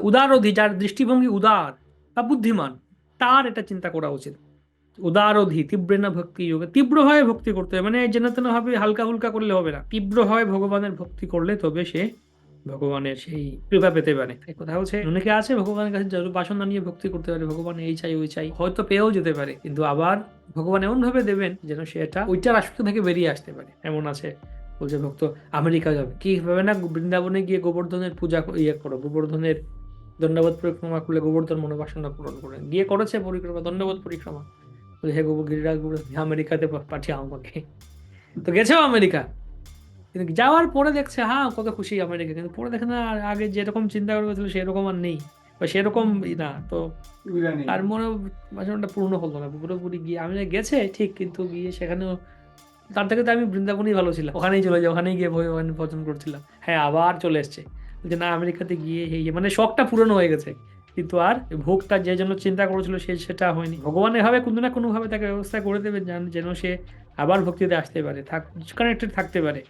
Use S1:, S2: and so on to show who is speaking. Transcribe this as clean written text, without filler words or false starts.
S1: উদারধি, যার দৃষ্টিভঙ্গি উদার বা বুদ্ধিমান, তার এটা চিন্তা করা উচিত। উদারধি তীব্রেনা ভক্তি যোগে, তীব্রভাবে ভক্তি করতে হবে, মানে যেন তেন ভাবে হালকা হুলকা করলে হবে না, তীব্রভাবে ভগবানের ভক্তি করলে তবে সে ভগবানের সেই কৃপা পেতে পারে। এই কথা হচ্ছে, অনেকে আছে ভগবানের কাছে জল বাসনা নিয়ে ভক্তি করতে পারে, ভগবান এই চাই ওই চাই, হয়তো পেয়েও যেতে পারে, কিন্তু আবার ভগবান এমন ভাবে দেবেন যেন সে এটা ওইটার আসক্তি থেকে বেরিয়ে আসতে পারে। এমন আছে, বলছে ভক্ত আমেরিকা যাবে, কি ভাবে না বৃন্দাবনে গিয়ে গোবর্ধনের পূজা ইয়ে করো, গোবর্ধনের দণ্ডবোধ পরিক্রমা করলে গোবর্ধন মনোবাসনা পূরণ করেন, গিয়ে করেছে পরিক্রমা, দণ্ডবোধ পরিক্রমা, বলে হে গিরিরাজ আমেরিকাতে পাঠিয়ে আমাকে। তো গেছেও আমেরিকা, কিন্তু যাওয়ার পরে দেখছে হ্যাঁ কত খুশি আমেরিকা, কিন্তু পরে দেখে না আগে যেরকম চিন্তা করেছিল সেরকম আর নেই, বা সেরকম না। তো আর মনে বাসনাটা পূর্ণ হলো না পুরোপুরি। গিয়ে আমি গেছে ঠিক, কিন্তু গিয়ে সেখানেও তার থেকে তো আমি বৃন্দাবনই ভালো ছিলাম, ওখানেই চলে যাই, ওখানেই গিয়ে ভগবান ভজন করছিলাম। হ্যাঁ আবার চলে এসছে, যে না আমেরিকাতে গিয়ে মানে শখটা পূরণ হয়ে গেছে, কিন্তু আর ভোগটা যে জন্য চিন্তা করেছিল সেটা হয়নি। ভগবান এভাবে কোনো না কোনো ভাবে তাকে ব্যবস্থা করে দেবে যেন সে আবার ভক্তিতে আসতে পারে, কানেক্টেড থাকতে পারে।